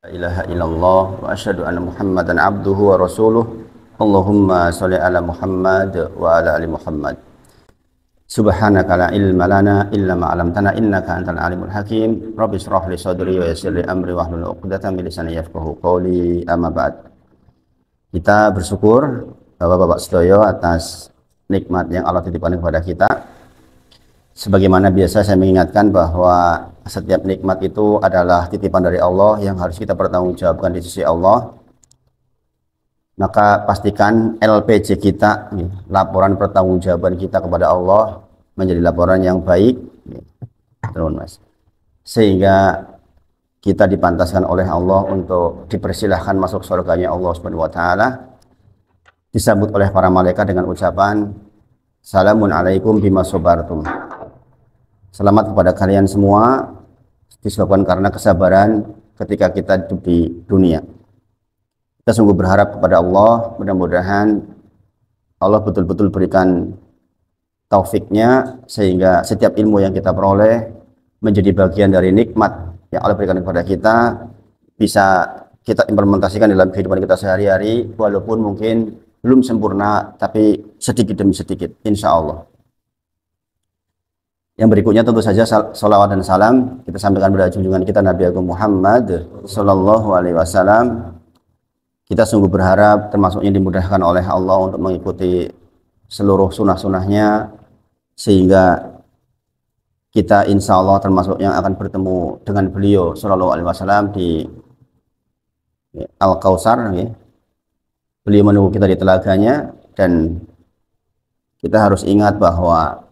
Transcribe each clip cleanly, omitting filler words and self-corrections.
La ilaha illallah wa asyhadu anna Muhammadan abduhu wa rasuluh. Allahumma sholli ala Muhammad wa ala ali Muhammad. Subhanaka la ilma lana illa ma 'allamtana innaka antal alimul hakim. Rabbi shrah li sadri wa yassir li amri wahlul 'uqdatam min lisani yafqahu qawli. Amma ba'd. Kita bersyukur Bapak-bapak sedaya atas nikmat yang Allah titipkan kepada kita. Sebagaimana biasa saya mengingatkan bahwa setiap nikmat itu adalah titipan dari Allah yang harus kita pertanggungjawabkan di sisi Allah. Maka pastikan LPJ kita, laporan pertanggungjawaban kita kepada Allah, menjadi laporan yang baik, sehingga kita dipantaskan oleh Allah untuk dipersilahkan masuk surganya Allah Subhanahu wa taala, disambut oleh para malaikat dengan ucapan Salamun alaikum bima sabartum. Selamat kepada kalian semua disebabkan karena kesabaran ketika kita hidup di dunia. Kita sungguh berharap kepada Allah, mudah-mudahan Allah betul-betul berikan taufiknya sehingga setiap ilmu yang kita peroleh menjadi bagian dari nikmat yang Allah berikan kepada kita, bisa kita implementasikan dalam kehidupan kita sehari-hari, walaupun mungkin belum sempurna, tapi sedikit demi sedikit, insya Allah. Yang berikutnya tentu saja salawat dan salam kita sampaikan pada junjungan kita Nabi Agung Muhammad Sallallahu Alaihi Wasallam. Kita sungguh berharap termasuknya dimudahkan oleh Allah untuk mengikuti seluruh sunnah-sunnahnya, sehingga kita insya Allah termasuk yang akan bertemu dengan beliau Sallallahu Alaihi Wasallam di Al-Kautsar. Beliau menunggu kita di telaganya, dan kita harus ingat bahwa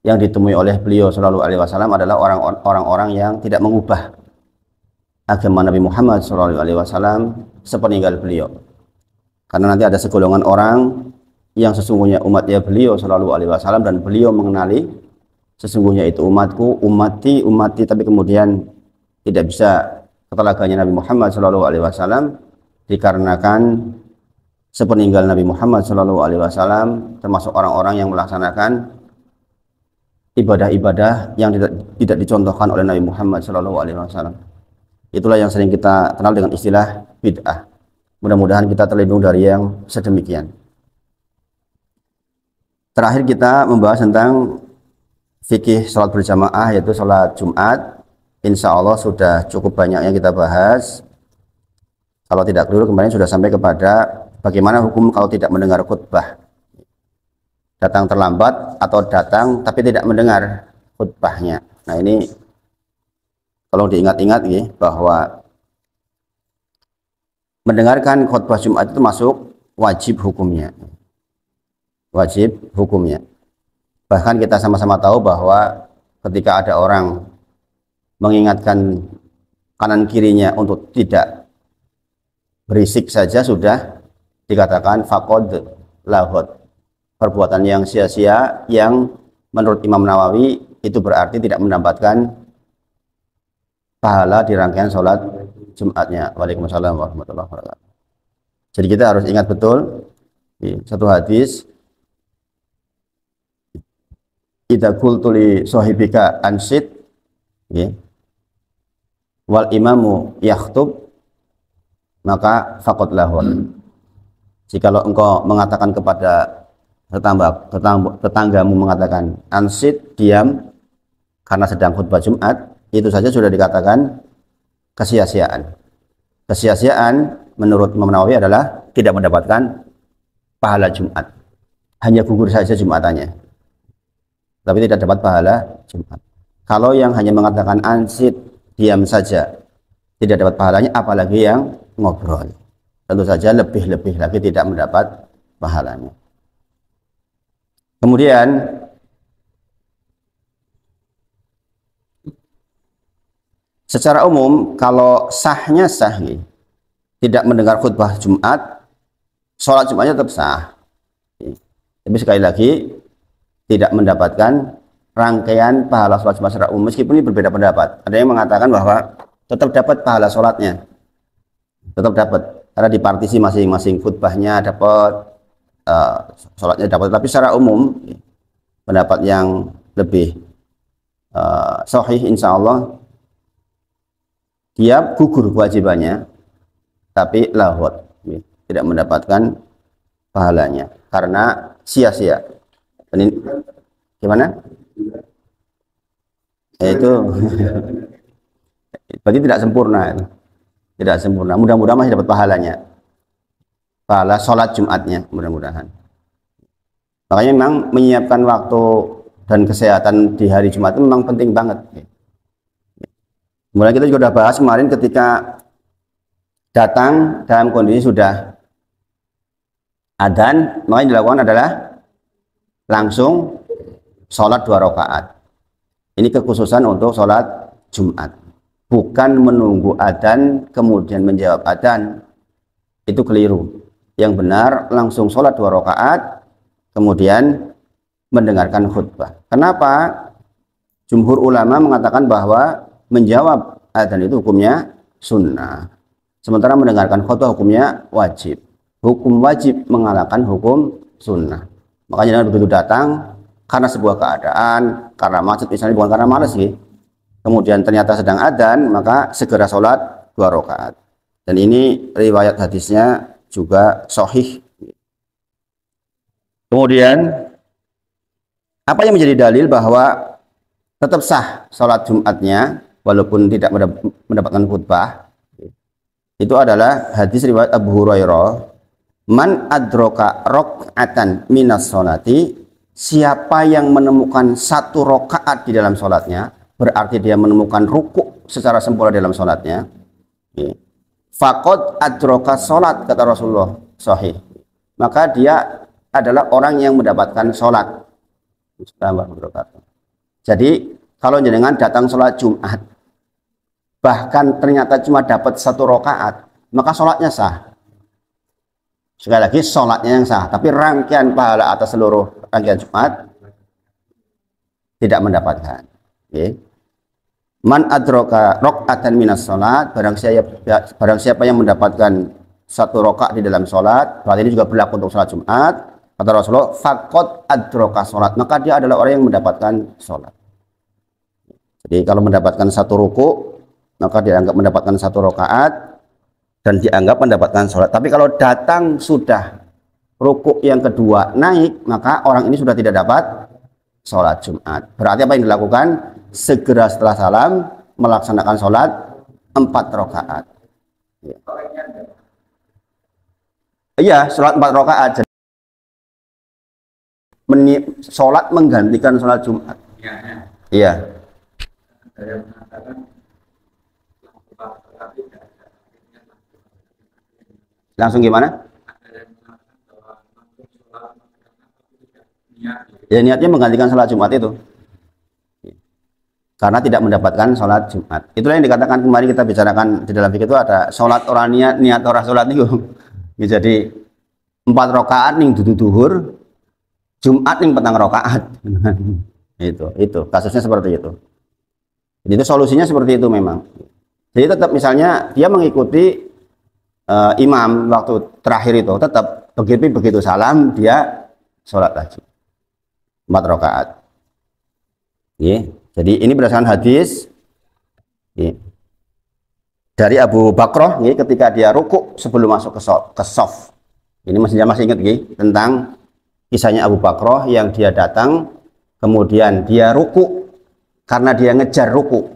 yang ditemui oleh beliau Shallallahu Alaihi Wasallam adalah orang-orang yang tidak mengubah agama Nabi Muhammad Shallallahu Alaihi Wasallam sepeninggal beliau. Karena nanti ada segolongan orang yang sesungguhnya umatnya beliau Shallallahu Alaihi Wasallam, dan beliau mengenali sesungguhnya itu umatku, umati, tapi kemudian tidak bisa ketelaganya Nabi Muhammad Shallallahu Alaihi Wasallam dikarenakan sepeninggal Nabi Muhammad Shallallahu Alaihi Wasallam termasuk orang-orang yang melaksanakan ibadah-ibadah yang tidak dicontohkan oleh Nabi Muhammad SAW. Itulah yang sering kita kenal dengan istilah bid'ah. Mudah-mudahan kita terlindung dari yang sedemikian. Terakhir kita membahas tentang fikih sholat berjamaah, yaitu sholat Jumat. Insya Allah sudah cukup banyak yang kita bahas. Kalau tidak keliru, kemarin sudah sampai kepada bagaimana hukum kalau tidak mendengar khutbah. Datang terlambat atau datang tapi tidak mendengar khutbahnya. Nah, ini tolong diingat-ingat ya, bahwa mendengarkan khutbah Jumat itu masuk wajib hukumnya. Wajib hukumnya. Bahkan kita sama-sama tahu bahwa ketika ada orang mengingatkan kanan kirinya untuk tidak berisik saja sudah dikatakan faqad laghot, perbuatan yang sia-sia, yang menurut Imam Nawawi itu berarti tidak mendapatkan pahala di rangkaian sholat Jumatnya. Waalaikumsalam warahmatullahi wabarakatuh. Jadi kita harus ingat betul satu hadis, idza qultu li sahibika ansit wal imamu yakhtub maka faqad lahun. Jikalau engkau mengatakan kepada tetanggamu mengatakan ansit, diam, karena sedang khutbah Jumat, itu saja sudah dikatakan kesia-siaan. Kesia-siaan menurut Imam Nawawi adalah tidak mendapatkan pahala Jumat, hanya gugur saja Jumatannya, tapi tidak dapat pahala Jumat. Kalau yang hanya mengatakan ansit, diam saja, tidak dapat pahalanya, apalagi yang ngobrol, tentu saja lebih-lebih lagi tidak mendapat pahalanya. Kemudian secara umum kalau sahnya sah, tidak mendengar khutbah Jumat, sholat Jumatnya tetap sah. Tapi sekali lagi tidak mendapatkan rangkaian pahala sholat Jumat secara umum, meskipun ini berbeda pendapat. Ada yang mengatakan bahwa tetap dapat pahala sholatnya, tetap dapat, karena di partisi masing-masing khutbahnya dapat, sholatnya dapat. Tapi secara umum pendapat yang lebih sahih insya Allah dia gugur kewajibannya, tapi lahot, tidak mendapatkan pahalanya karena sia-sia. Ini gimana? Itu berarti tidak sempurna, tidak sempurna. Mudah-mudahan masih dapat pahalanya, pahala sholat Jumatnya, mudah-mudahan. Makanya memang menyiapkan waktu dan kesehatan di hari Jumat itu memang penting banget. Kemudian kita juga sudah bahas kemarin ketika datang dalam kondisi sudah adzan, maka yang dilakukan adalah langsung sholat 2 rakaat. Ini kekhususan untuk sholat Jumat, bukan menunggu adzan kemudian menjawab adzan, itu keliru. Yang benar langsung sholat 2 rakaat kemudian mendengarkan khutbah. Kenapa? Jumhur ulama mengatakan bahwa menjawab adzan itu hukumnya sunnah, sementara mendengarkan khutbah hukumnya wajib. Hukum wajib mengalahkan hukum sunnah. Makanya jangan begitu datang karena sebuah keadaan, karena macet misalnya, bukan karena malas sih, kemudian ternyata sedang adzan, maka segera sholat 2 rakaat. Dan ini riwayat hadisnya juga sahih. Kemudian apa yang menjadi dalil bahwa tetap sah sholat Jumatnya walaupun tidak mendapatkan khutbah, itu adalah hadis riwayat Abu Hurairah, man adroka rok'atan minas sholati, siapa yang menemukan 1 rakaat di dalam sholatnya, berarti dia menemukan ruku secara sempurna dalam sholatnya, faqad adroka sholat, kata Rasulullah sahih, maka dia adalah orang yang mendapatkan sholat. Jadi kalau jenengan datang sholat Jumat bahkan ternyata cuma dapat 1 rakaat, maka sholatnya sah. Sekali lagi, sholatnya yang sah, tapi rangkaian pahala atas seluruh rangkaian Jumat tidak mendapatkan. Man adroka rok'atan minas sholat, barang siapa yang mendapatkan 1 rakaat di dalam sholat, berarti ini juga berlaku untuk sholat Jumat, kata Rasulullah, faqad adroka sholat, maka dia adalah orang yang mendapatkan sholat. Jadi kalau mendapatkan 1 ruku, maka dianggap mendapatkan 1 rakaat dan dianggap mendapatkan sholat. Tapi kalau datang sudah ruku yang kedua naik, maka orang ini sudah tidak dapat sholat Jumat. Berarti apa yang dilakukan? Segera setelah salam melaksanakan sholat 4 rakaat. Iya, sholat 4 rakaat. Sholat menggantikan sholat Jumat. Iya. Langsung gimana? Ya, niatnya menggantikan sholat Jumat itu, karena tidak mendapatkan sholat Jumat. Itulah yang dikatakan kemarin kita bicarakan di dalam fikih itu ada sholat orang niat, niat orang sholat itu. Jadi 4 rakaat ning dudu duhur, Jumat ning petang rakaat. itu kasusnya seperti itu. Jadi itu solusinya seperti itu memang. Jadi tetap misalnya dia mengikuti imam waktu terakhir itu, tetap begitu salam dia sholat lagi 4 rakaat. Jadi ini berdasarkan hadis dari Abu Bakrah ketika dia rukuk sebelum masuk ke sof. Ini masih ingat tentang kisahnya Abu Bakrah yang dia datang kemudian dia rukuk karena dia ngejar ruku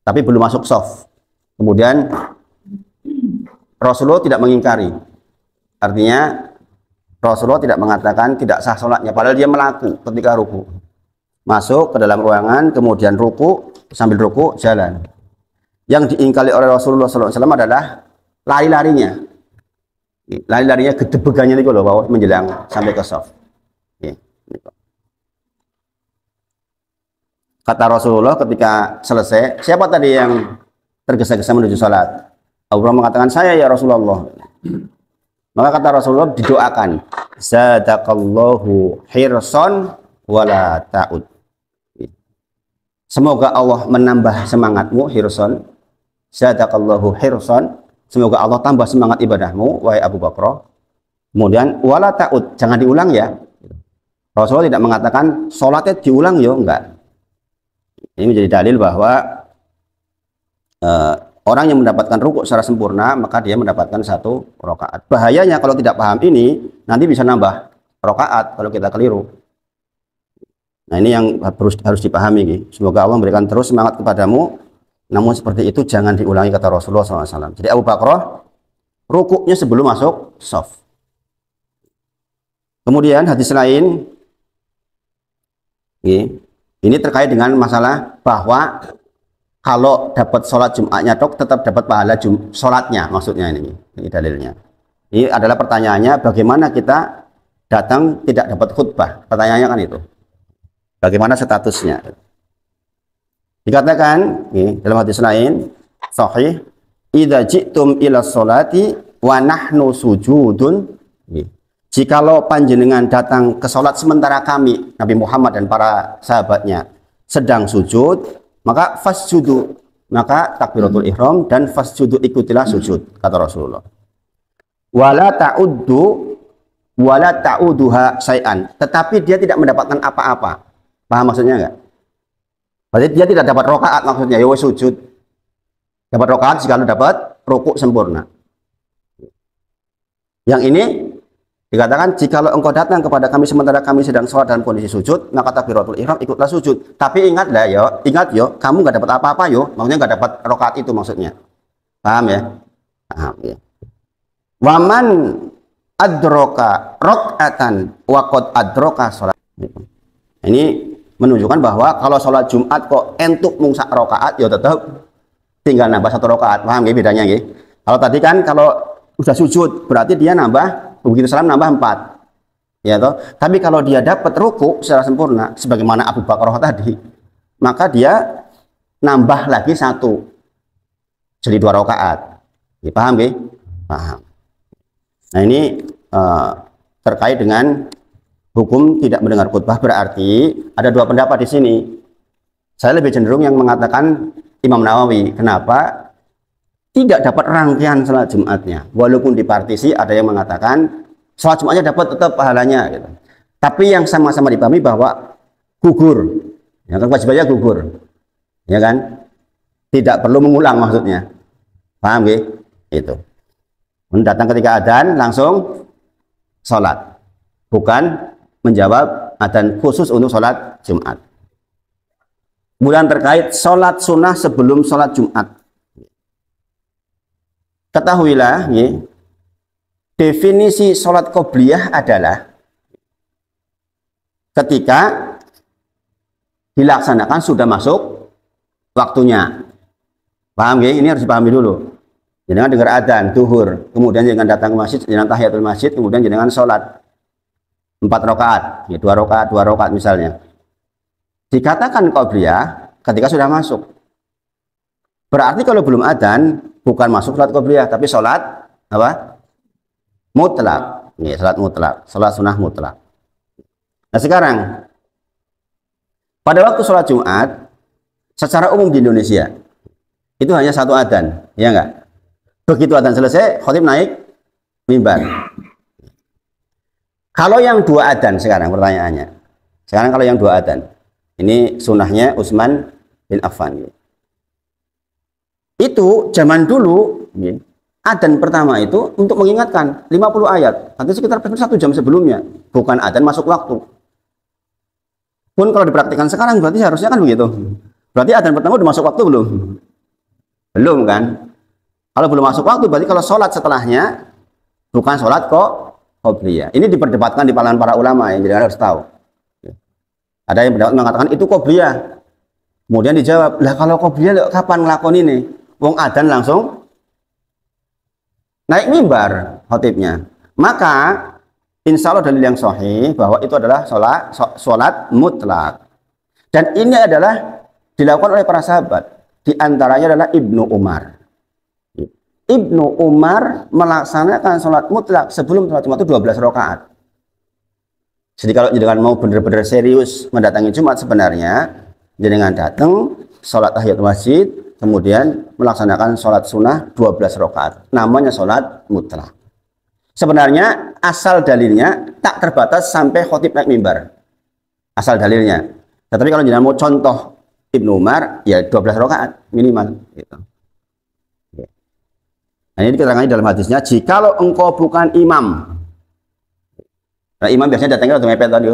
tapi belum masuk sof. Kemudian Rasulullah tidak mengingkari, artinya Rasulullah tidak mengatakan tidak sah sholatnya, padahal dia melaku ketika ruku, masuk ke dalam ruangan kemudian ruku, sambil ruku jalan. Yang diingkari oleh Rasulullah SAW adalah lari-larinya gedebegannya itu loh, bahwa menjelang sampai ke sof. Kata Rasulullah ketika selesai, siapa tadi yang tergesa-gesa menuju sholat? Abu Bakar mengatakan, saya ya Rasulullah. Maka kata Rasulullah, didoakan, zadakallahu hirson wala ta'ud. Semoga Allah menambah semangatmu, hirson. Zadakallahu hirson. Semoga Allah tambah semangat ibadahmu, wahai Abu Bakar. Kemudian wala ta'ud, jangan diulang ya. Rasulullah tidak mengatakan sholatnya diulang ya, enggak. Ini menjadi dalil bahwa orang yang mendapatkan rukuk secara sempurna, maka dia mendapatkan 1 rakaat. Bahayanya kalau tidak paham ini, nanti bisa nambah rakaat kalau kita keliru. Nah, ini yang harus dipahami. Semoga Allah memberikan terus semangat kepadamu. Namun seperti itu jangan diulangi, kata Rasulullah SAW. Jadi Abu Bakrah rukuknya sebelum masuk shaf. Kemudian hadis lain, ini terkait dengan masalah bahwa kalau dapat sholat Jumatnya tetap dapat pahala sholatnya, maksudnya ini dalilnya. Ini adalah pertanyaannya, bagaimana kita datang tidak dapat khutbah? Pertanyaannya kan itu, bagaimana statusnya? Dikatakan dalam hadis lain sahih, idza ji'tum ila sholati wa nahnu sujudun, jikalau panjenengan datang ke sholat sementara kami Nabi Muhammad dan para sahabatnya sedang sujud, maka fasjudu, maka takbiratul ihram dan fasjudu, ikutilah sujud, kata Rasulullah. Wala ta'uduha syai'an, tetapi dia tidak mendapatkan apa-apa. Paham maksudnya enggak? Berarti dia tidak dapat rakaat, maksudnya ya sujud. Dapat rakaat jika dapat rukuk sempurna. Yang ini dikatakan, jikalau engkau datang kepada kami sementara kami sedang sholat dalam kondisi sujud, maka takbiratul ihram, ikutlah sujud. Tapi ingat yo, kamu nggak dapat apa-apa yo, maksudnya nggak dapat rakaat itu maksudnya. Paham ya? Paham ya. Waman adroka rakaatan waqad adroka sholat. Ini menunjukkan bahwa kalau sholat Jumat kok entuk mungsak rakaat, ya tetap tinggal nambah 1 rakaat. Paham ya bedanya ya? Kalau tadi kan kalau udah sujud berarti dia nambah, begitu salam nambah 4, ya toh. Tapi kalau dia dapat rukuk secara sempurna sebagaimana Abu Bakrah tadi, maka dia nambah lagi 1, jadi 2 rakaat. Ya, paham ya? Paham. Nah, ini terkait dengan hukum tidak mendengar khutbah, berarti ada 2 pendapat di sini. Saya lebih cenderung yang mengatakan Imam Nawawi. Kenapa? Tidak dapat rangkaian sholat Jumatnya, walaupun di partisi ada yang mengatakan sholat Jumatnya dapat tetap pahalanya gitu. Tapi yang sama-sama dipahami bahwa gugur, ya kan, kewajibannya gugur, ya kan, tidak perlu mengulang maksudnya. Paham ya? Itu mendatang ketika adzan langsung sholat, bukan menjawab adzan khusus untuk sholat Jumat. Kemudian terkait sholat sunnah sebelum sholat Jumat, ketahuilah ya, definisi sholat qobliyah adalah ketika dilaksanakan sudah masuk waktunya. Paham ya? Ini harus dipahami dulu. Jangan dengar adzan duhur, kemudian jangan datang ke masjid, jangan tahiyatul masjid, kemudian jangan sholat 4 rakaat, ya 2 rakaat misalnya. Dikatakan qobliyah ketika sudah masuk. Berarti kalau belum adzan bukan masuk sholat qobliyah, tapi sholat apa? Mutlak. Ya, sholat mutlak, sholat sunnah mutlak. Nah sekarang pada waktu sholat Jumat secara umum di Indonesia itu hanya 1 adzan, ya enggak? Begitu adzan selesai, khatib naik mimbar. Kalau yang 2 adzan sekarang pertanyaannya. Sekarang kalau yang 2 adzan. Ini sunnahnya Utsman bin Affan. Itu zaman dulu, adzan pertama itu untuk mengingatkan 50 ayat. Nanti sekitar 1 jam sebelumnya. Bukan adzan masuk waktu. Pun kalau dipraktikkan sekarang berarti harusnya kan begitu. Berarti adzan pertama udah masuk waktu belum? Belum kan? Kalau belum masuk waktu berarti kalau sholat setelahnya bukan sholat kok qobliyah. Ini diperdebatkan di kalangan para ulama yang jadi harus tahu. Ada yang mengatakan itu qobliyah. Kemudian dijawab, lah kalau qobliyah kapan ngelakon ini? Wong adzan langsung naik mimbar khatibnya. Maka insya Allah dalil yang sahih bahwa itu adalah sholat mutlak. Dan ini adalah dilakukan oleh para sahabat. Di antaranya adalah Ibnu Umar. Ibnu Umar melaksanakan sholat mutlak sebelum sholat Jumat itu 12 rakaat. Jadi kalau jenengan mau benar-benar serius mendatangi Jumat sebenarnya, jenengan datang sholat tahiyatul masjid, kemudian melaksanakan sholat sunnah 12 rakaat. Namanya sholat mutlak. Sebenarnya asal dalilnya tak terbatas sampai khatib naik mimbar. Asal dalilnya. Tetapi kalau jenengan mau contoh Ibnu Umar, ya 12 rakaat minimal. Gitu. Nah, ini keterangannya dalam hadisnya, jikalau engkau bukan imam. Nah, imam biasanya datangnya waktu mepet tadi,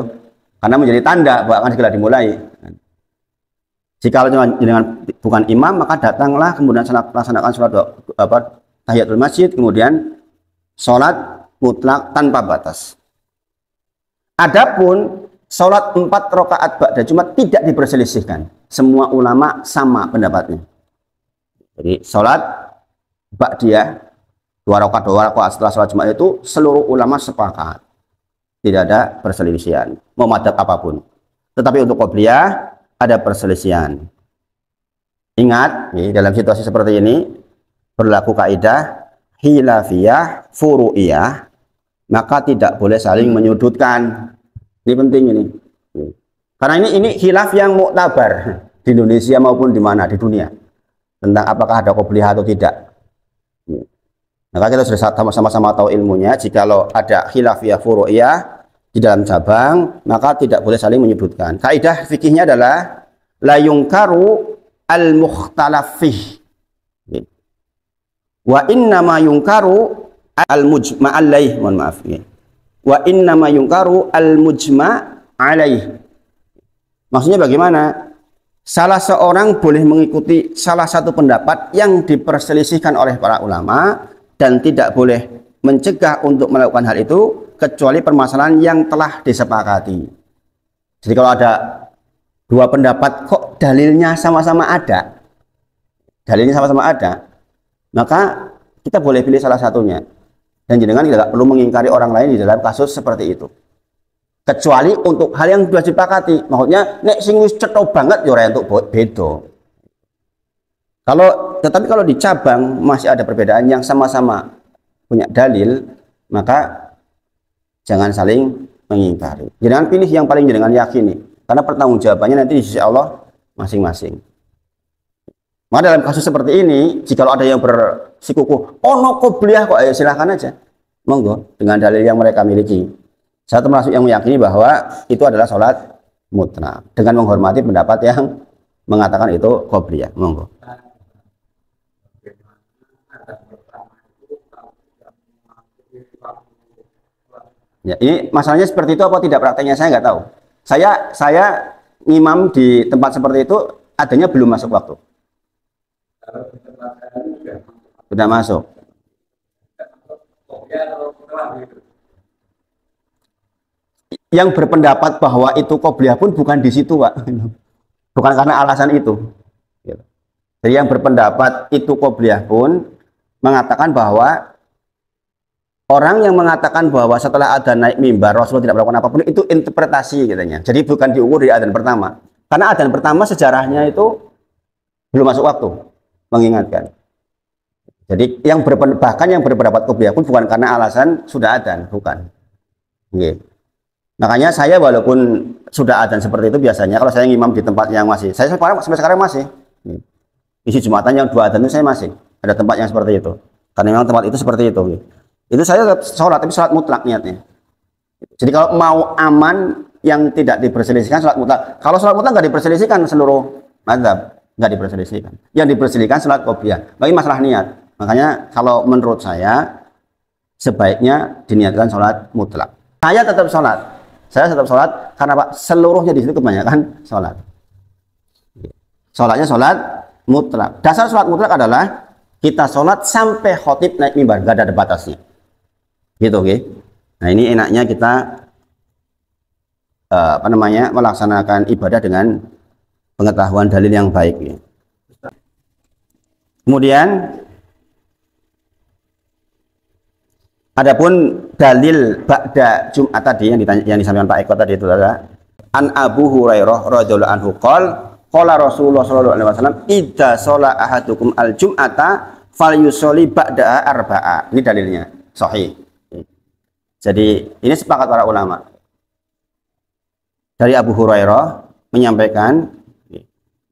karena menjadi tanda bahwa akan segera dimulai. Jikalau dengan bukan imam, maka datanglah kemudian laksanakan sholat tahiyatul masjid, kemudian sholat mutlak tanpa batas. Adapun sholat 4 rakaat ba'da Jumat tidak diperselisihkan. Semua ulama sama pendapatnya. Jadi sholat ba'diyah 2 rakaat setelah sholat Jumat itu seluruh ulama sepakat. Tidak ada perselisihan. Mau madzhab apapun. Tetapi untuk qobliyah ada perselisihan. Ingat, dalam situasi seperti ini berlaku kaidah khilafiyah furu'iyah, maka tidak boleh saling menyudutkan. Ini penting ini. Karena ini khilaf yang muktabar di Indonesia maupun di mana di dunia tentang apakah ada qobliyah atau tidak. Maka kita sudah sama-sama tahu ilmunya. Jikalau ada khilafiyah furu'iyah di dalam cabang, maka tidak boleh saling menyebutkan. Kaidah fikihnya adalah la yungkaru al-mukhtalaf fih. Wa innama yungkaru al-mujma' alaih. Mohon maaf. Wa innama yungkaru al-mujma' alaih. Maksudnya bagaimana? Salah seorang boleh mengikuti salah satu pendapat yang diperselisihkan oleh para ulama dan tidak boleh mencegah untuk melakukan hal itu kecuali permasalahan yang telah disepakati. Jadi kalau ada 2 pendapat kok dalilnya sama-sama ada, maka kita boleh pilih salah satunya. Dan jenengan tidak perlu mengingkari orang lain di dalam kasus seperti itu. Kecuali untuk hal yang sudah disepakati. Maksudnya nek sing wis cetha banget ya ora entuk beda. Tetapi kalau di cabang masih ada perbedaan yang sama-sama punya dalil, maka jangan saling mengingkari. Jangan pilih yang paling jenengan yakini, karena pertanggungjawabannya nanti di sisi Allah masing-masing. Maka dalam kasus seperti ini, jika ada yang bersikukuh, ono qobliyah kok, silahkan aja, monggo dengan dalil yang mereka miliki. Saya termasuk yang meyakini bahwa itu adalah sholat mutlak dengan menghormati pendapat yang mengatakan itu qobliyah, monggo. Ya, ini masalahnya seperti itu apa tidak prakteknya saya nggak tahu. Saya ngimam di tempat seperti itu adanya belum masuk waktu. Sudah masuk. Yang berpendapat bahwa itu qobliyah pun bukan di situ, Pak. Bukan karena alasan itu. Jadi yang berpendapat itu qobliyah pun mengatakan bahwa orang yang mengatakan bahwa setelah adzan naik mimbar Rasulullah tidak melakukan apapun itu interpretasi katanya. Jadi bukan diukur di adzan pertama. Karena adzan pertama sejarahnya itu belum masuk waktu, mengingatkan. Jadi bahkan yang berpendapat qobliyah pun bukan karena alasan sudah adzan, bukan. Oke. Makanya saya walaupun sudah adzan seperti itu biasanya kalau saya ngimam di tempat yang masih, saya sampai sekarang masih. Isi Jumatan yang 2 adzan itu saya masih ada tempat yang seperti itu. Karena memang tempat itu seperti itu. Itu saya sholat, tapi sholat mutlak niatnya. Jadi kalau mau aman yang tidak diperselisihkan sholat mutlak. Kalau sholat mutlak nggak diperselisihkan seluruh mazhab, nggak diperselisihkan. Yang diperselisihkan sholat qobliyah. Bagi masalah niat. Makanya kalau menurut saya sebaiknya diniatkan sholat mutlak. Saya tetap sholat karena Pak seluruhnya di situ kebanyakan sholat. Sholatnya sholat mutlak. Dasar sholat mutlak adalah kita sholat sampai khotib naik mimbar, nggak ada batasnya. Gitu, oke. Nah ini enaknya kita melaksanakan ibadah dengan pengetahuan dalil yang baik. Ya. Kemudian adapun dalil ba'da Jumat tadi yang disampaikan Pak Eko tadi itu adalah an Abu Hurairah radhiyallahu anhu qala Rasulullah sallallahu alaihi wasallam idza shala ahadukum al-jum'ata falyusolli ba'da arba'a. Ini dalilnya sahih. Jadi ini sepakat para ulama. Dari Abu Hurairah menyampaikan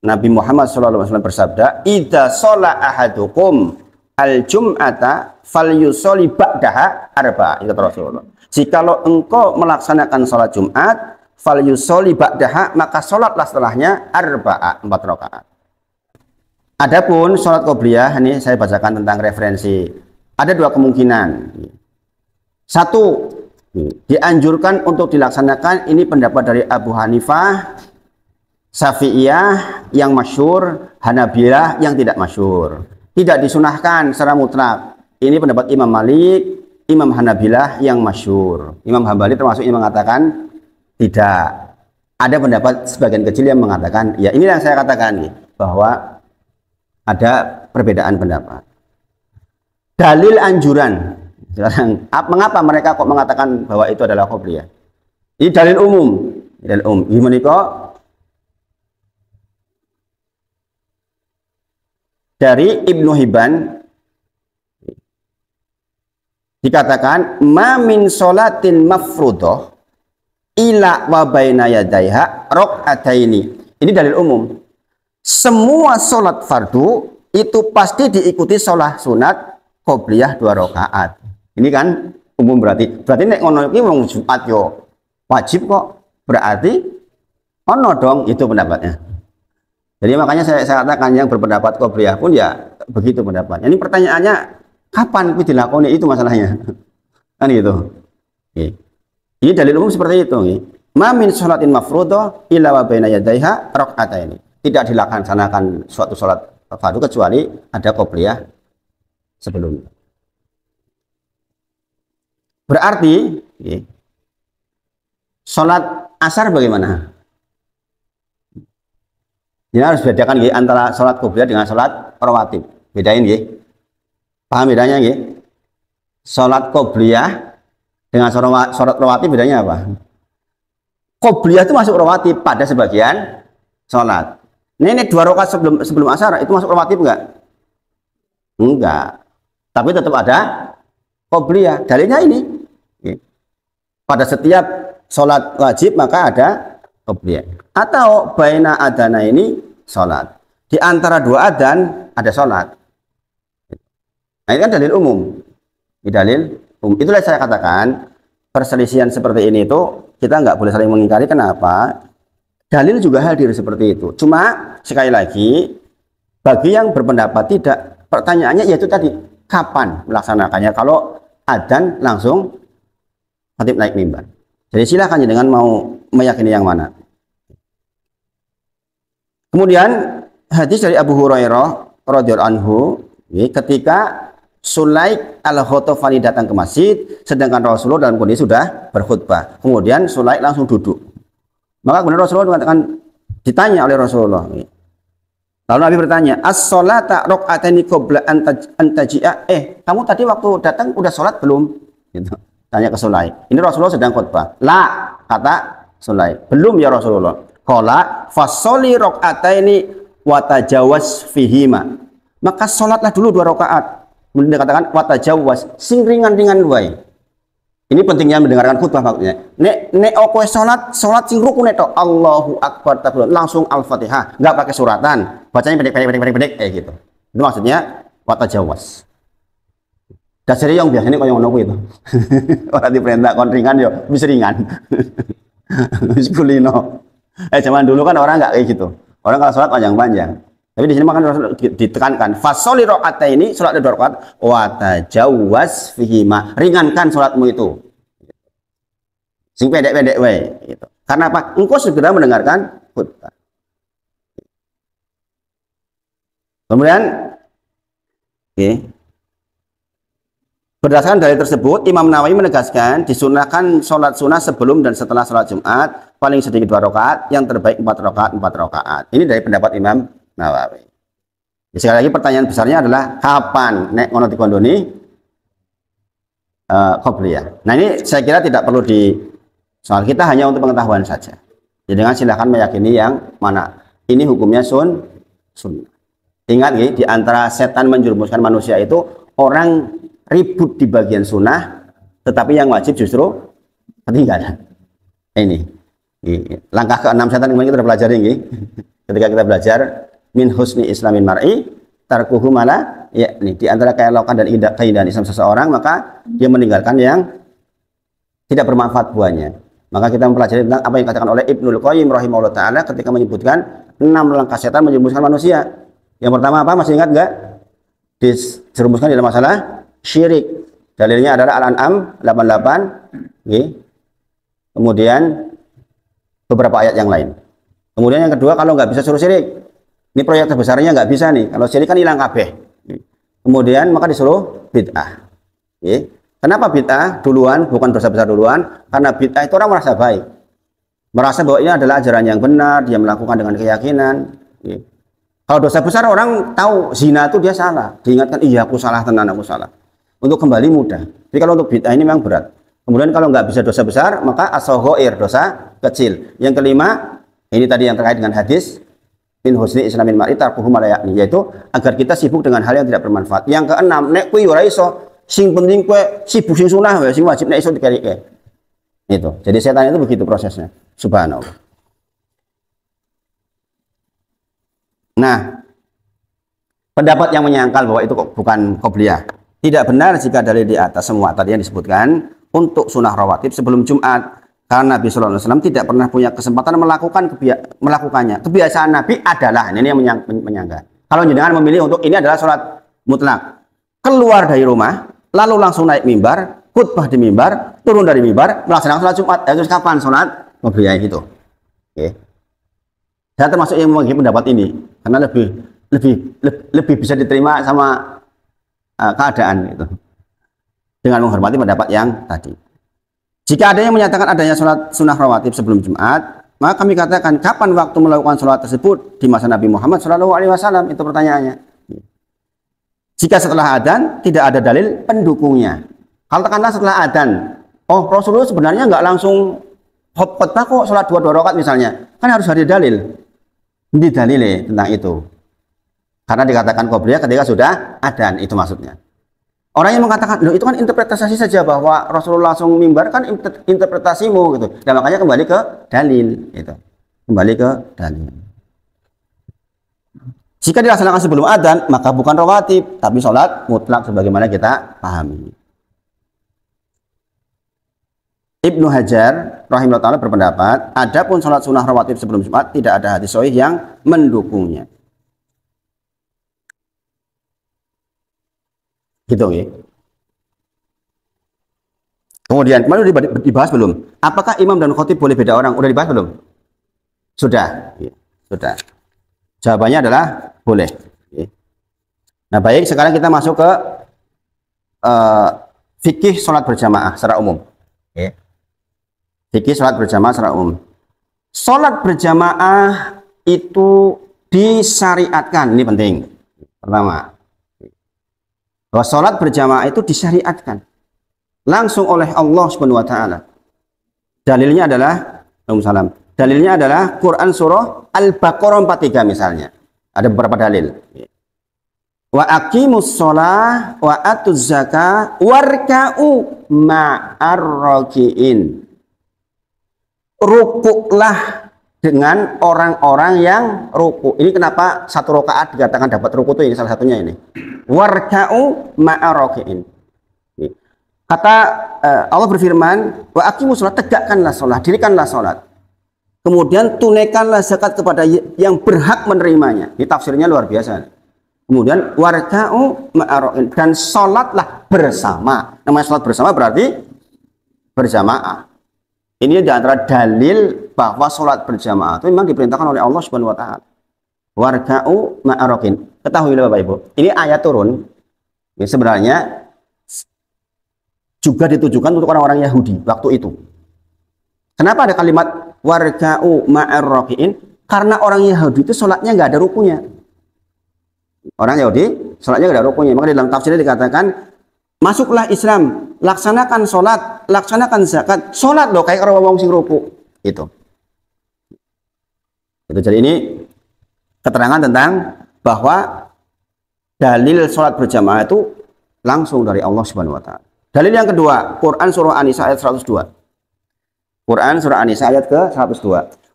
Nabi Muhammad SAW bersabda, "Idza shala ahadukum al-jum'ata falyusolli ba'daha arba'a." Itu Rasulullah. Jikalau engkau melaksanakan sholat Jumat, falyusolli ba'daha, maka sholatlah setelahnya arba'a, 4 rakaat. Adapun sholat qobliyah, ini saya bacakan tentang referensi Ada dua kemungkinan. Satu, dianjurkan untuk dilaksanakan, ini pendapat dari Abu Hanifah, Syafi'iyah yang masyhur, Hanabilah yang tidak masyhur. Tidak disunahkan secara mutlak. Ini pendapat Imam Malik, Imam Hanabilah yang masyhur. Imam Hambali termasuk yang mengatakan tidak. Ada pendapat sebagian kecil yang mengatakan, ya ini yang saya katakan bahwa ada perbedaan pendapat. Dalil anjuran. Sekarang, mengapa mereka kok mengatakan bahwa itu adalah qobliyah? Ini dalil umum. Dalil umum. Gimana kok? Dari Ibnu Hibban dikatakan, ma min sholatin mafruḍah ila wa baina yadaiha rakaataini. Ini dalil umum. Semua sholat fardu itu pasti diikuti sholat sunat qobliyah 2 rakaat. Ini kan umum berarti nek ngono iki wong Jumat yo wajib kok. Berarti ono dong, itu pendapatnya. Jadi makanya saya katakan yang berpendapat qobliyah pun ya begitu pendapatnya. Ini pertanyaannya kapan itu dilakoni, itu masalahnya. Kan gitu. Ini dalil umum seperti itu. Ma min sholatin mafruḍah illa wa baina yadaiha rakaataini. Tidak dilaksanakan suatu sholat fardu kecuali ada qobliyah sebelumnya. Berarti sholat asar bagaimana? Ini harus bedakan antara sholat qobliyah dengan sholat rawatib. Bedain paham bedanya sholat qobliyah dengan sholat rawatib bedanya apa? Qobliyah itu masuk rawatib pada sebagian sholat. Ini 2 rakaat sebelum asar itu masuk rawatib enggak? Enggak. Tapi tetap ada qobliyah. Dalilnya ini. Pada setiap sholat wajib maka ada qobliyah. Atau baina adana ini sholat. Di antara 2 adzan ada sholat. Nah ini kan dalil umum. Ini dalil umum. Itulah saya katakan perselisihan seperti ini itu kita nggak boleh saling mengingkari. Kenapa? Dalil juga hadir seperti itu. Cuma sekali lagi bagi yang berpendapat tidak, pertanyaannya yaitu tadi kapan melaksanakannya. Kalau adzan langsung khatib naik mimbar. Jadi silakan dengan mau meyakini yang mana. Kemudian hadis dari Abu Hurairah radhiyallahu anhu ketika Sulaik al-Ghatafani datang ke masjid sedangkan Rasulullah dalam kondisi sudah berkhutbah. Kemudian Sulaik langsung duduk. Maka kemudian Rasulullah mengatakan, ditanya oleh Rasulullah. Lalu Nabi bertanya, as-sholata rakaataini qabla an taji'a. Kamu tadi waktu datang udah sholat belum? Gitu. Tanya ke Sulaik. Ini Rasulullah sedang khutbah. La, kata Sulaik. Belum ya Rasulullah. Qala fasholli rakaataini wa tajawaz fihima. Maka sholatlah dulu 2 rakaat. Kemudian dikatakan wa tajawaz, sing ringan-ringan wae. Ini pentingnya mendengarkan khutbah maksudnya. Nek kowe salat sing rukun tok Allahu Akbar langsung Al-Fatihah, enggak pakai suratan. Bacanya pendek kayak gitu. Itu maksudnya wa tajawaz. Dasare yang biasanya kaya ngono kuwi itu. Ora diperintah kon ringan yo wis ringan. Wis kulino. Zaman dulu kan orang enggak kayak gitu. Orang kalau salat panjang-panjang. Tapi di sini makan Rasul ditekankan fasoli rokaat ini sholat 2 rakaat wa tajawaz fihima, ringankan sholatmu itu sing pendek-pendek wae gitu. Karena apa? Engkau segera mendengarkan khutbah. Kemudian berdasarkan dalil tersebut Imam Nawawi menegaskan disunahkan sholat sunnah sebelum dan setelah sholat Jumat paling sedikit 2 rakaat, yang terbaik 4 rakaat. Ini dari pendapat Imam Nawawi. Sekali lagi pertanyaan besarnya adalah kapan nek ngono dikondoni qobliyah. Nah ini saya kira tidak perlu soal kita hanya untuk pengetahuan saja. Jadi dengan silahkan meyakini yang mana. Ini hukumnya sunnah. Ingat di antara setan menjerumuskan manusia itu orang ribut di bagian sunnah, tetapi yang wajib justru ketinggalan. Ini langkah ke-6 setan kemarin kita sudah pelajari ketika kita belajar min husni islamin mar'i tarkuhu mala yakni, di antara keelokan dan keindahan Islam seseorang maka dia meninggalkan yang tidak bermanfaat buahnya. Maka kita mempelajari tentang apa yang dikatakan oleh Ibnul Qayyim rahimahullah taala ketika menyebutkan 6 langkah setan menjerumuskan manusia. Yang pertama apa, masih ingat enggak? Dijerumuskan dalam masalah syirik. Dalilnya adalah Al-An'am 88, nggih. Kemudian beberapa ayat yang lain. Kemudian yang kedua, kalau nggak bisa suruh syirik, ini proyek terbesarnya nggak bisa nih. Kalau syirik kan hilang kabeh. Kemudian maka disuruh bid'ah. Kenapa bid'ah duluan, bukan dosa besar duluan? Karena bid'ah itu orang merasa baik, merasa bahwa ini adalah ajaran yang benar, dia melakukan dengan keyakinan. Kalau dosa besar orang tahu zina itu dia salah, diingatkan iya aku salah tenan, aku salah. Untuk kembali mudah. Tapi kalau untuk bid'ah ini memang berat. Kemudian kalau nggak bisa dosa besar, maka as-saghair, dosa kecil. Yang kelima, ini tadi yang terkait dengan hadis min husni islamin mar'i tarkuhu ma la ya'ni, yaitu agar kita sibuk dengan hal yang tidak bermanfaat. Yang keenam, nek kuwi ora iso, sing penting kowe sibuk sing sunah wae, sing wajib nek iso dikerike. Itu. Jadi setan itu begitu prosesnya. Subhanallah. Nah, pendapat yang menyangkal bahwa itu bukan qobliyah. Tidak benar jika dalil di atas semua tadi yang disebutkan untuk sunnah rawatib sebelum Jumat. Karena Nabi Sallallahu Alaihi Wasallam tidak pernah punya kesempatan melakukannya. Kebiasaan Nabi adalah, ini yang menyangka. Kalau jenengan memilih untuk ini adalah sholat mutlak, keluar dari rumah, lalu langsung naik mimbar, khutbah di mimbar, turun dari mimbar, melaksanakan sholat Jumat. Itu kapan sholat qobliyah itu? Oke. Saya termasuk yang memiliki pendapat ini karena lebih bisa diterima sama keadaan itu dengan menghormati pendapat yang tadi. Jika ada yang menyatakan adanya sholat sunnah rawatib sebelum Jumat, maka kami katakan kapan waktu melakukan sholat tersebut di masa Nabi Muhammad SAW? Itu pertanyaannya. Jika setelah adzan tidak ada dalil pendukungnya. Kalau katakanlah setelah adzan, oh Rasulullah sebenarnya nggak langsung khutbah kok sholat 2 rakaat misalnya, kan harus ada dalil. Ini dalil tentang itu. Karena dikatakan qobliyah ketika sudah adzan, itu maksudnya. Orang yang mengatakan, loh itu kan interpretasi saja bahwa Rasulullah langsung mimbar, kan interpretasimu gitu. Dan makanya kembali ke dalil itu. Kembali ke dalil. Jika dilaksanakan sebelum adzan, maka bukan rawatib, tapi sholat mutlak sebagaimana kita pahami. Ibnu Hajar rahimahullah ta'ala berpendapat, adapun sholat sunnah rawatib sebelum Jumat tidak ada hadis sahih yang mendukungnya. Gitu ya. Kemudian kemarin dibahas belum? Apakah imam dan khotib boleh beda orang? Udah dibahas belum? Sudah. Ya, sudah. Jawabannya adalah boleh. Ya. Nah baik, sekarang kita masuk ke fikih sholat berjamaah secara umum. Ya. Fikih sholat berjamaah secara umum. Sholat berjamaah itu disyariatkan. Ini penting. Pertama, bahwa sholat berjamaah itu disyariatkan langsung oleh Allah Subhanahu wa taala. Dalilnya adalah dalilnya adalah Quran surah Al-Baqarah 43 misalnya. Ada beberapa dalil. Wa aqimus shalah wa atuz zakah warka'u ma'ar raki'in. Rukuklah dengan orang-orang yang ruku. Ini kenapa satu rakaat dikatakan dapat ruku itu, ini salah satunya ini. Warka'u ma'aroki'in. Kata Allah berfirman, wa aqimus sholat, tegakkanlah sholat, dirikanlah sholat. Kemudian tunaikanlah zakat kepada yang berhak menerimanya. Ini tafsirnya luar biasa. Kemudian warka'u ma'aroki'in, dan sholatlah bersama. Namanya sholat bersama berarti berjamaah. Ini di antara dalil bahwa sholat berjamaah itu memang diperintahkan oleh Allah Subhanahu wa taala. Warka'u ma'arokin. Ketahuilah Bapak Ibu, ini ayat turun. Ya, sebenarnya juga ditujukan untuk orang-orang Yahudi waktu itu. Kenapa ada kalimat warka'u ma'arokin? Karena orang Yahudi itu sholatnya nggak ada rukunya. Orang Yahudi sholatnya nggak ada rukunya. Maka di dalam tafsirnya dikatakan, masuklah Islam, laksanakan sholat, laksanakan zakat, sholat loh kayak orang ngomong sing ruku. Itu. Jadi ini keterangan tentang bahwa dalil sholat berjamaah itu langsung dari Allah Subhanahu wa taala. Dalil yang kedua, Quran surah An-Nisa ayat 102. Quran surah An-Nisa ayat ke-102.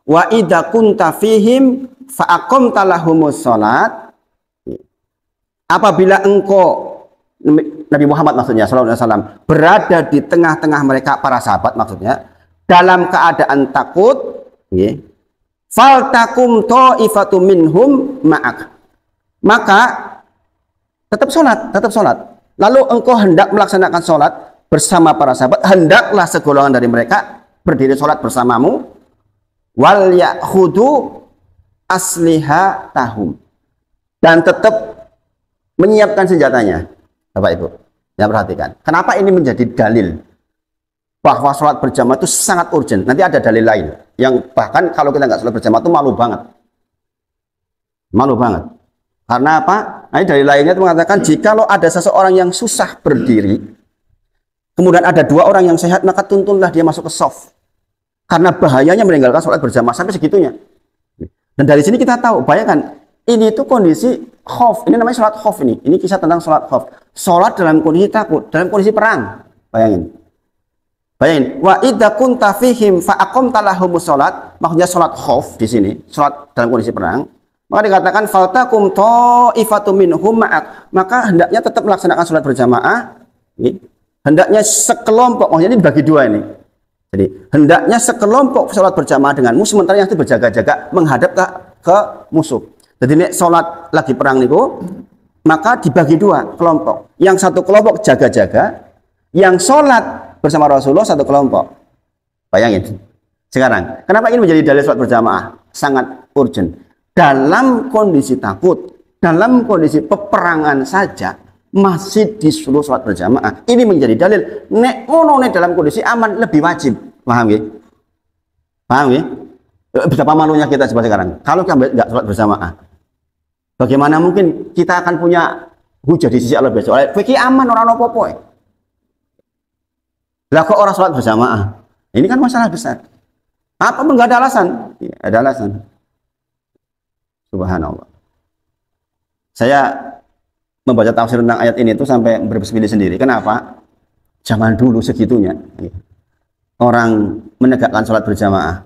Wa idza kunta fihim fa aqamta lahumus sholat. Apabila engkau, Nabi Muhammad maksudnya sallallahu alaihi wasallam, berada di tengah-tengah mereka, para sahabat maksudnya, dalam keadaan takut, faltakum ta'ifatum minhum ma'ak, maka tetap sholat, lalu engkau hendak melaksanakan sholat bersama para sahabat, hendaklah segolongan dari mereka berdiri sholat bersamamu, wal ya'khudu aslihatahum, dan tetap menyiapkan senjatanya. Bapak Ibu, ya perhatikan. Kenapa ini menjadi dalil bahwa sholat berjamaah itu sangat urgent? Nanti ada dalil lain yang bahkan kalau kita nggak sholat berjamaah itu malu banget. Malu banget. Karena apa? Nah, dalil lainnya itu mengatakan jikalau ada seseorang yang susah berdiri, kemudian ada dua orang yang sehat, maka tuntunlah dia masuk ke shaf. Karena bahayanya meninggalkan sholat berjamaah sampai segitunya. Dan dari sini kita tahu, bayangkan, ini itu kondisi khauf. Ini namanya sholat khauf ini. Ini kisah tentang sholat khauf. Sholat dalam kondisi takut, dalam kondisi perang. Bayangin. Bayangin. Wa idza kunta fihim fa aqamta lahumus sholat. Maksudnya sholat khauf di sini, sholat dalam kondisi perang. Maka dikatakan faltakum ta'ifatum minhum ma'ak. Maka hendaknya tetap melaksanakan sholat berjamaah. Ini. Hendaknya sekelompok, maksudnya ini bagi dua ini. Jadi hendaknya sekelompok sholat berjamaah denganmu, sementara yang itu berjaga-jaga menghadap ke musuh. Jadi ini sholat lagi perang niku, maka dibagi dua kelompok. Yang satu kelompok jaga-jaga, yang sholat bersama Rasulullah satu kelompok. Bayangin. Sekarang, kenapa ini menjadi dalil sholat berjamaah? Sangat urgent. Dalam kondisi takut, dalam kondisi peperangan saja, masih disuruh sholat berjamaah. Ini menjadi dalil. Nek ngono dalam kondisi aman lebih wajib. Paham ya? Paham ya? Betapa malunya kita sekarang. Kalau kita nggak sholat berjamaah, bagaimana mungkin kita akan punya hujah di sisi Allah besok? Fikih aman orang apa-apa. Lah kok orang sholat berjamaah? Ini kan masalah besar. Apa pun nggak ada alasan? Ya, ada alasan. Subhanallah. Saya membaca tafsir tentang ayat ini itu sampai berbismillah sendiri. Kenapa? Zaman dulu segitunya orang menegakkan sholat berjamaah.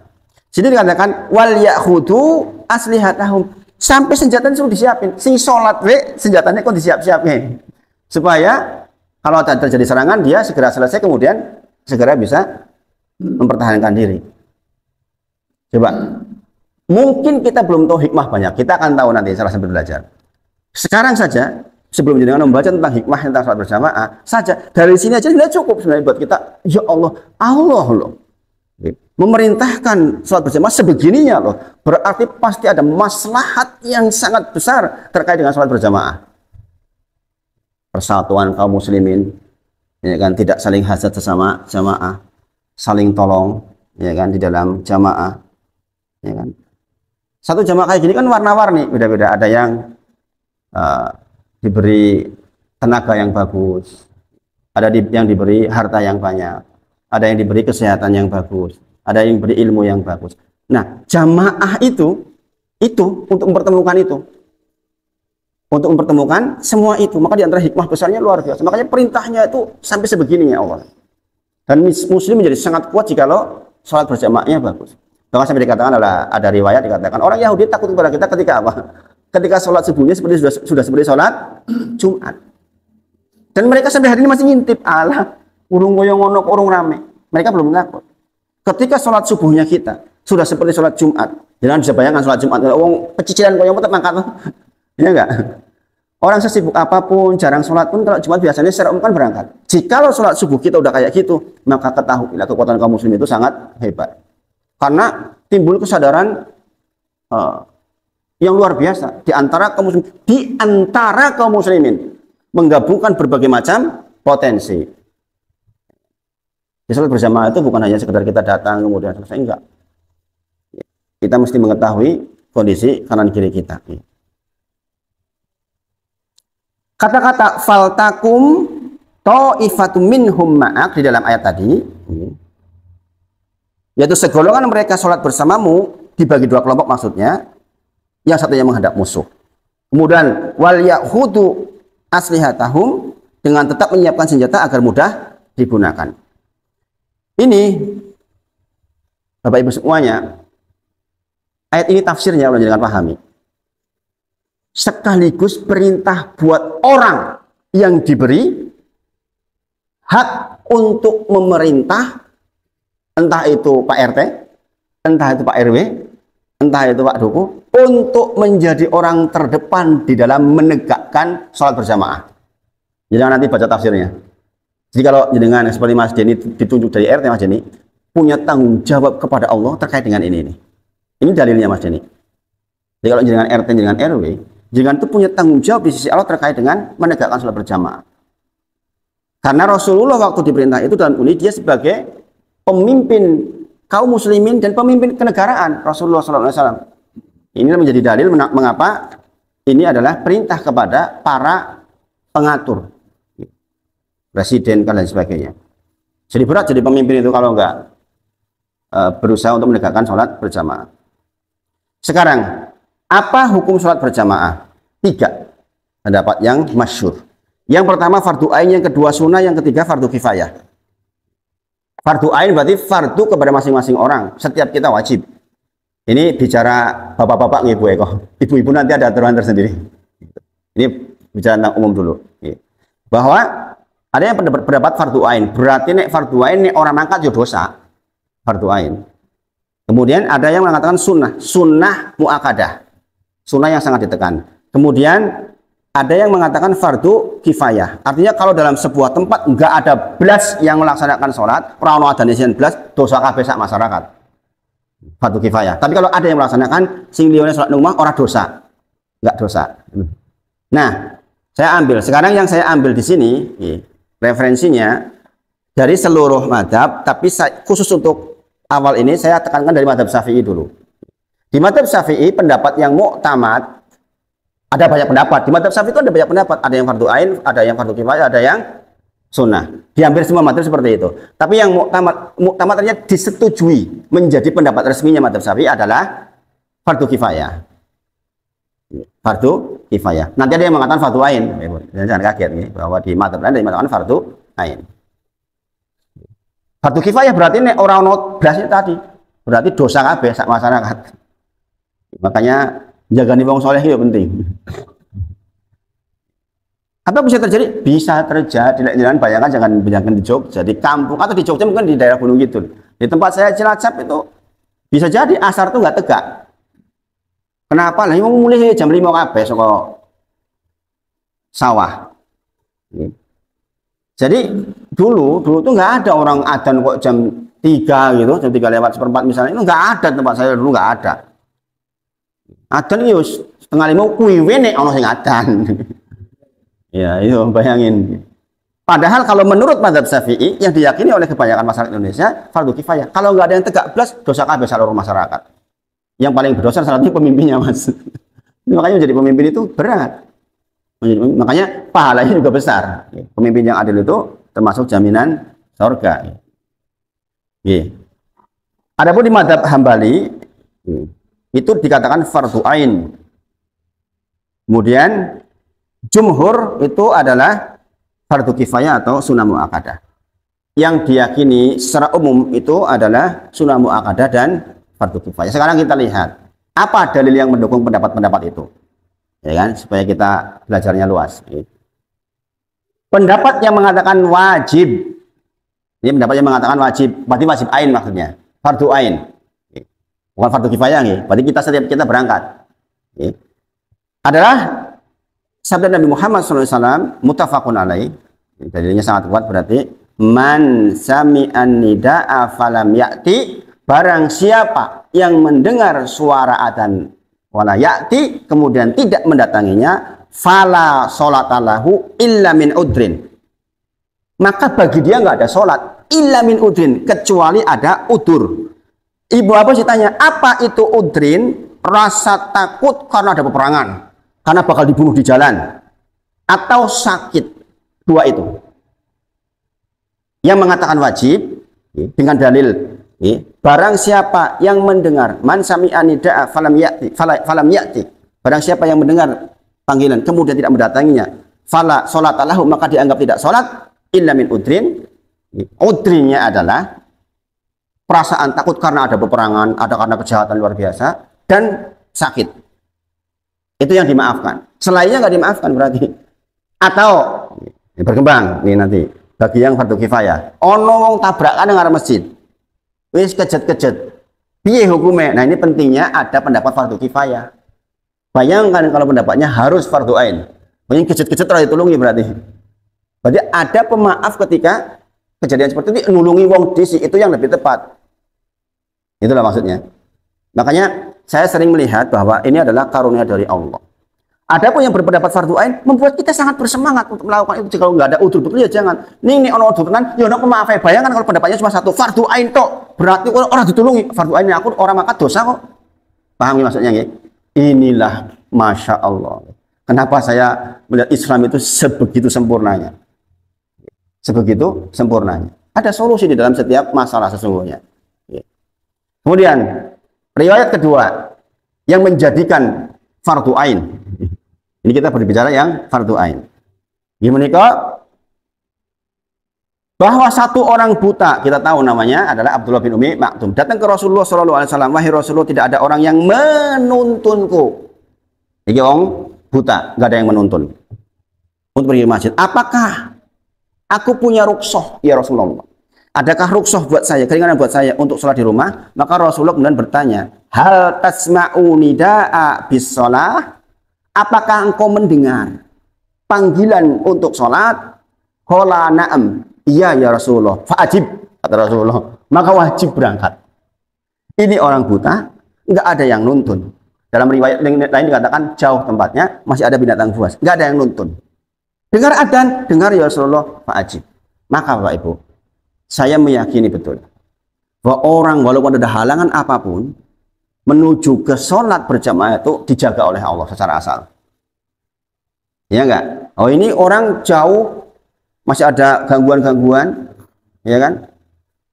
Sini dikatakan wal ya'khudu aslihatahum, sampai senjatanya suruh disiapin. Sing sholat senjatanya kok disiap-siapin supaya kalau terjadi serangan dia segera selesai, kemudian segera bisa mempertahankan diri. Coba. Mungkin kita belum tahu hikmah banyak. Kita akan tahu nanti setelah sambil belajar. Sekarang saja, sebelum jenengan membaca tentang hikmah tentang sholat berjamaah saja, dari sini aja sudah cukup sebenarnya buat kita. Ya Allah, Allah loh memerintahkan sholat berjamaah sebegininya loh. Berarti pasti ada maslahat yang sangat besar terkait dengan sholat berjamaah. Persatuan kaum muslimin, ya kan, tidak saling hasad sesama jamaah, saling tolong, ya kan, di dalam jamaah, ya kan. Satu jamaah kayak gini kan warna-warni, beda-beda. Ada yang diberi tenaga yang bagus, ada yang diberi harta yang banyak, ada yang diberi kesehatan yang bagus, ada yang diberi ilmu yang bagus. Nah, jamaah itu untuk mempertemukan itu, untuk mempertemukan semua itu. Maka di antara hikmah besarnya luar biasa. Makanya perintahnya itu sampai sebegininya Allah. Dan muslim menjadi sangat kuat jikalau sholat berjamaahnya bagus. Bahkan sampai dikatakan ada riwayat dikatakan orang Yahudi takut kepada kita ketika apa? Ketika sholat subuhnya sudah seperti sholat Jumat. Dan mereka sampai hari ini masih ngintip, Allah, urung goyong ngono urung rame. Mereka belum takut. Ketika sholat subuhnya kita sudah seperti sholat Jumat, jangan bisa bayangkan sholat Jumat. Wong pecicilan goyong tetap mangkat. Iya enggak? Orang sesibuk apapun, jarang sholat pun kalau Jumat biasanya secara umum kan berangkat. Jikalau sholat subuh kita udah kayak gitu, maka ketahuilah kekuatan kaum muslim itu sangat hebat. Karena timbul kesadaran yang luar biasa di antara kaum muslimin menggabungkan berbagai macam potensi. Di sholat berjamaah itu bukan hanya sekedar kita datang kemudian selesai, enggak. Kita mesti mengetahui kondisi kanan kiri kita. Kata-kata faltakum ta'ifatum minhum ma'ak di dalam ayat tadi, yaitu segolongan mereka sholat bersamamu, dibagi dua kelompok maksudnya. Yang satunya menghadap musuh. Kemudian wal ya'khudu aslihatahum, dengan tetap menyiapkan senjata agar mudah digunakan. Ini Bapak Ibu semuanya, ayat ini tafsirnya udah jangan pahami. Sekaligus perintah buat orang yang diberi hak untuk memerintah, entah itu Pak RT, entah itu Pak RW, entah itu Pak Duku, untuk menjadi orang terdepan di dalam menegakkan sholat berjamaah. Jangan nanti baca tafsirnya. Jadi kalau jenengan seperti Mas Denny ditunjuk dari RT Mas Denny punya tanggung jawab kepada Allah terkait dengan ini. Ini dalilnya Mas Denny. Jadi kalau jenengan RT jenengan RW, jenengan itu punya tanggung jawab di sisi Allah terkait dengan menegakkan sholat berjamaah. Karena Rasulullah waktu diperintah itu dalam ini dia sebagai pemimpin kaum muslimin dan pemimpin kenegaraan Rasulullah SAW. Ini menjadi dalil mengapa ini adalah perintah kepada para pengatur, presiden dan lain sebagainya. Jadi berat jadi pemimpin itu kalau enggak berusaha untuk menegakkan sholat berjamaah. Sekarang, apa hukum sholat berjamaah? 3 pendapat yang masyhur. Yang pertama fardu ain, yang kedua sunnah, yang ketiga fardu kifayah. Fardu ain berarti fardu kepada masing-masing orang, setiap kita wajib. Ini bicara bapak-bapak ibu Eko. Ibu-ibu nanti ada aturan tersendiri. Ini bicara tentang umum dulu. Bahwa ada yang pendapat fardu ain, berarti nek fardu ain nek orang mangkat yo dosa. Fardu ain. Kemudian ada yang mengatakan sunnah muakkadah. Sunnah yang sangat ditekan. Kemudian ada yang mengatakan fardu kifayah. Artinya kalau dalam sebuah tempat enggak ada belas yang melaksanakan sholat, ora ono adane belas, dosa kabeh sak masyarakat. Fardu kifayah. Tapi kalau ada yang melaksanakan sing liyane sholat rumah ora dosa. Enggak dosa. Nah, sekarang yang saya ambil di sini referensinya dari seluruh madhab, tapi khusus untuk awal ini saya tekankan dari madhab Syafi'i dulu. Di madhab Syafi'i pendapat yang mu'tamad, ada banyak pendapat. Di madhab Syafi'i itu ada banyak pendapat. Ada yang fardu ain, ada yang fardu kifayah, ada yang sunnah. Di hampir semua madhab seperti itu. Tapi yang mu'tamad ternyata disetujui menjadi pendapat resminya madhab Syafi'i adalah fardu kifayah. Fardu kifayah. Nanti ada yang mengatakan fardu ain. Jangan kaget nih, bahwa di madhab lain ada yang mengatakan fardu ain. Fardu kifayah berarti nek orang not belasnya tadi. Berarti dosa kabeh sak masyarakat. Makanya jaga nih wong soleh itu penting. Apa bisa terjadi? Bisa terjadi. Jangan bayangkan, jangan di Jogja, di kampung atau di Jogja mungkin di daerah Gunung Kidul. Di tempat saya Cilacap itu bisa jadi asar itu nggak tegak. Kenapa? Lah mau mulai jam 5 kabeh saka sawah. Jadi dulu tuh nggak ada orang adzan kok jam 3 gitu, jam 3 lewat seperempat misalnya, itu nggak ada tempat saya dulu nggak ada. Adzan itu setengah 5 kuwi nek ana sing adzan. Ya, itu bayangin. Padahal kalau menurut mazhab Syafi'i yang diyakini oleh kebanyakan masyarakat Indonesia fardu kifayah. Kalau nggak ada yang tegak belas, dosa kabeh seluruh masyarakat. Yang paling berdosa salah satunya pemimpinnya, Mas. Makanya menjadi pemimpin itu berat. Makanya pahalanya juga besar. Pemimpin yang adil itu termasuk jaminan surga. Adapun di mazhab Hambali itu dikatakan fardu ain. Kemudian jumhur itu adalah fardu kifayah atau sunnah muakkadah. Yang diyakini secara umum itu adalah sunnah muakkadah dan fardu kifayah. Sekarang kita lihat apa dalil yang mendukung pendapat-pendapat itu. Ya kan, supaya kita belajarnya luas. Pendapat yang mengatakan wajib, ini pendapat yang mengatakan wajib, berarti wajib ain maksudnya, fardu ain, bukan fardu kifayah, berarti setiap kita berangkat. Adalah sabda Nabi Muhammad SAW, muttafaqun alaih, dalilnya sangat kuat berarti, man sami'an nida'a falam ya'ti, barang siapa yang mendengar suara adzan wala ya'ti, kemudian tidak mendatanginya, fala sholatalahu illa min udrin, maka bagi dia nggak ada sholat illa min udrin, kecuali ada udur. Ibu apa sih tanya, apa itu udrin? Rasa takut karena ada peperangan, karena bakal dibunuh di jalan, atau sakit. Dua itu yang mengatakan wajib dengan dalil barang siapa yang mendengar man sami'a nida'a falam ya'ti, barang siapa yang mendengar panggilan kemudian tidak mendatanginya, fala sholatalahu, maka dianggap tidak sholat illa min udrin. Udrinnya adalah perasaan takut karena ada peperangan, ada karena kejahatan luar biasa, dan sakit. Itu yang dimaafkan. Selainnya nggak dimaafkan berarti. Atau berkembang ini nanti bagi yang fardu kifayah, ono wong tabrakan dengan masjid, wis kejet-kejet, piye hukumnya? Nah ini pentingnya ada pendapat fardu kifayah. Bayangkan kalau pendapatnya harus fardu ain, mungkin kejet-kejet terlalu ditulungi berarti. Berarti ada pemaaf ketika kejadian seperti itu, nulungi wong disi, itu yang lebih tepat. Itulah maksudnya. Makanya saya sering melihat bahwa ini adalah karunia dari Allah. Ada pun yang berpendapat fardu ain membuat kita sangat bersemangat untuk melakukan itu. Kalau nggak ada udzur betul ya jangan. Nih ono udzur tenan, ya ono pemaaf. Bayangkan kalau pendapatnya cuma satu, fardu ain tok. Berarti orang ditulungi. Fardu ain aku orang maka dosa kok. Paham ya maksudnya nggih? Inilah Masya Allah. Kenapa saya melihat Islam itu sebegitu sempurnanya? Sebegitu sempurnanya. Ada solusi di dalam setiap masalah sesungguhnya. Kemudian riwayat kedua yang menjadikan fardu ain. Ini kita berbicara yang fardu ain. Gimana bahwa satu orang buta, kita tahu namanya adalah Abdullah bin Umi Maktum, datang ke Rasulullah SAW. Wahai Rasulullah, tidak ada orang yang menuntunku. Ini orang buta, nggak ada yang menuntun untuk pergi ke masjid. Apakah aku punya rukhsah ya Rasulullah? Adakah rukhsah buat saya, keringanan buat saya untuk sholat di rumah? Maka Rasulullah kemudian bertanya, hal tasma'u nida'a bis sholah? Apakah engkau mendengar panggilan untuk sholat? Qala na'am, iya ya Rasulullah. Fa'ajib, kata Rasulullah, maka wajib berangkat. Ini orang buta, nggak ada yang nuntun. Dalam riwayat lain dikatakan jauh tempatnya, masih ada binatang buas, nggak ada yang nuntun. Dengar adzan, dengar ya Rasulullah, fa'ajib. Maka Bapak Ibu, saya meyakini betul bahwa orang walaupun ada halangan apapun menuju ke sholat berjamaah itu dijaga oleh Allah secara asal. Ya enggak? Oh ini orang jauh masih ada gangguan-gangguan, ya kan?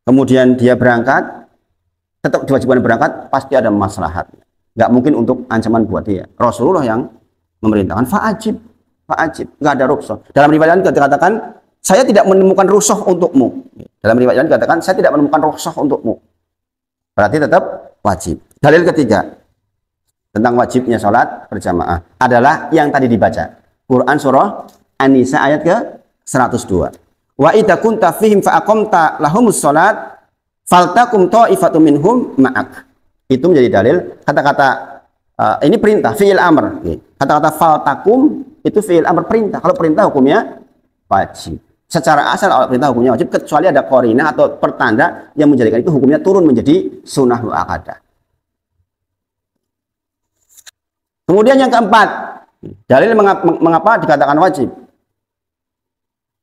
Kemudian dia berangkat, tetap diwajibkan berangkat, pasti ada maslahatnya. Enggak mungkin untuk ancaman buat dia. Rasulullah yang memerintahkan fa'ajib, enggak ada rukhsah. Dalam riwayat dikatakan saya tidak menemukan rukhsah untukmu. Dalam riwayat dikatakan saya tidak menemukan rukhsah untukmu. Berarti tetap wajib. Dalil ketiga tentang wajibnya sholat berjamaah adalah yang tadi dibaca. Quran surah An-Nisa ayat ke 102. Wa idza kunta fihim fa aqamta lahumus sholat faltakum ta'ifatum minhum ma'ak. Itu menjadi dalil kata-kata ini perintah fi'il amr. Kata-kata faltakum itu fi'il amr perintah. Kalau perintah hukumnya wajib. Secara asal perintah hukumnya wajib kecuali ada qarinah atau pertanda yang menjadikan itu hukumnya turun menjadi sunnah muakkadah. Kemudian yang keempat, dalil mengapa dikatakan wajib.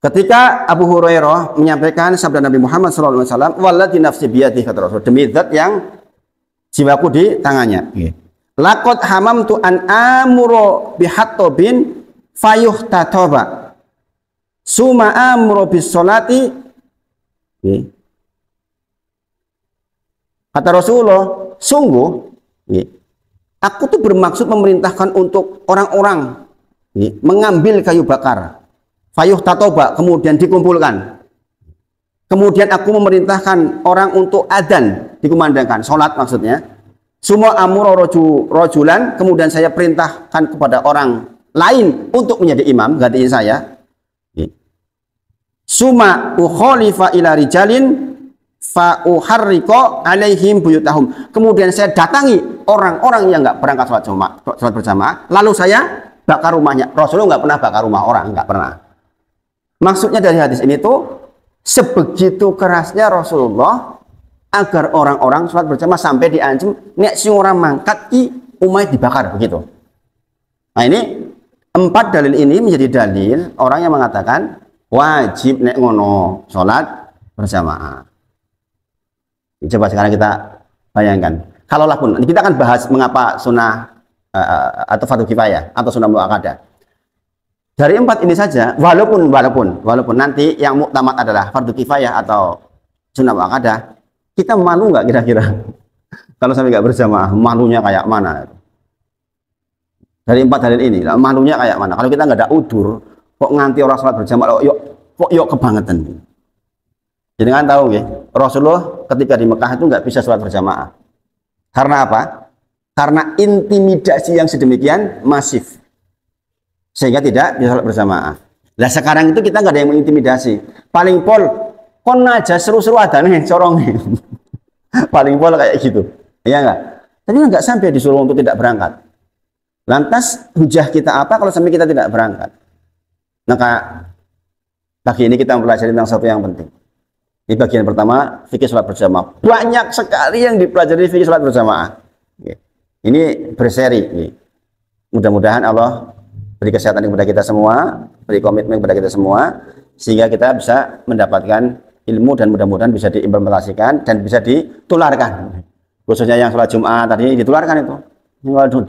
Ketika Abu Hurairah menyampaikan sabda Nabi Muhammad SAW, "Walladzi nafsi biyadihi," kata Rasul, demi zat yang jiwaku di tangannya. Laqad hamamtu an amuru bihattobin fayuhtataba. Suma amru bis sholati. Kata Rasulullah, sungguh aku tuh bermaksud memerintahkan untuk orang-orang mengambil kayu bakar. Fayuh tatoba, kemudian dikumpulkan. Kemudian aku memerintahkan orang untuk adzan, dikumandangkan, sholat maksudnya. Semua amuro rojulan, kemudian saya perintahkan kepada orang lain untuk menjadi imam, gantiin saya. Suma ukhalifa ila rijalin fa uharriqa alaihim buyutahum. Kemudian saya datangi orang-orang yang nggak berangkat sholat berjamaah, lalu saya bakar rumahnya. Rasulullah nggak pernah bakar rumah orang, nggak pernah. Maksudnya dari hadis ini tuh sebegitu kerasnya Rasulullah agar orang-orang sholat berjamaah sampai diancam nek sing ora mangkat ki umay dibakar begitu. Nah ini 4 dalil ini menjadi dalil orang yang mengatakan wajib nek ngono sholat berjamaah. Coba sekarang kita bayangkan, kalaulah pun kita akan bahas mengapa sunnah atau fardu kifayah atau sunnah muakkadah. Dari 4 ini saja, walaupun nanti yang muktamad adalah fardu kifayah atau sunnah muakkadah, kita malu nggak kira-kira kalau sampai nggak berjamaah, malunya kayak mana? Dari 4 dalil ini, malunya kayak mana? Kalau kita nggak ada udur, kok nganti orang sholat berjamaah, yuk kebangetan. Jadi kan tahu ya, Rasulullah ketika di Mekah itu nggak bisa sholat berjamaah. Karena apa? Karena intimidasi yang sedemikian masif, sehingga tidak bisa sholat berjamaah. Nah sekarang itu kita nggak ada yang mengintimidasi. Paling pol, kon aja seru-seru ada nih, corong. Paling pol kayak gitu, ya nggak? Tapi nggak sampai disuruh untuk tidak berangkat. Lantas hujah kita apa kalau sampai kita tidak berangkat? Maka Pagi ini kita mempelajari tentang satu yang penting. Ini bagian pertama, fikih sholat berjamaah. Banyak sekali yang dipelajari fikih sholat berjamaah. Ini berseri. Mudah-mudahan Allah beri kesehatan kepada kita semua, beri komitmen kepada kita semua, sehingga kita bisa mendapatkan ilmu dan mudah-mudahan bisa diimplementasikan dan bisa ditularkan. Khususnya yang sholat Jumat tadi ditularkan itu.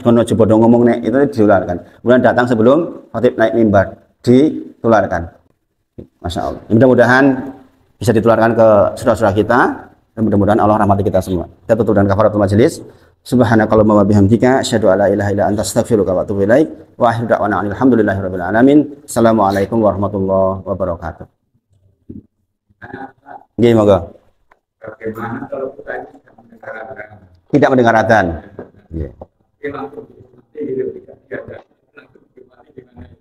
Kalau coba ngomong nih, itu ditularkan. Kemudian datang sebelum khatib naik mimbar, ditularkan. Masya Allah. Mudah-mudahan bisa ditularkan ke saudara-saudara kita dan mudah-mudahan Allah rahmati kita semua. Kita tutup dengan kafaratul majelis. Subhanakallahumma wa bihamdika asyhadu an la ilaha illa anta astaghfiruka wa atubu ilaik wa akhiru da'wana alhamdulillahirabbil alamin. Assalamualaikum warahmatullahi wabarakatuh. Nggih, monggo. Bagaimana kalau kita Tidak mendengar adzan. Nggih. langsung mati, tidak ada langsung mati di mana?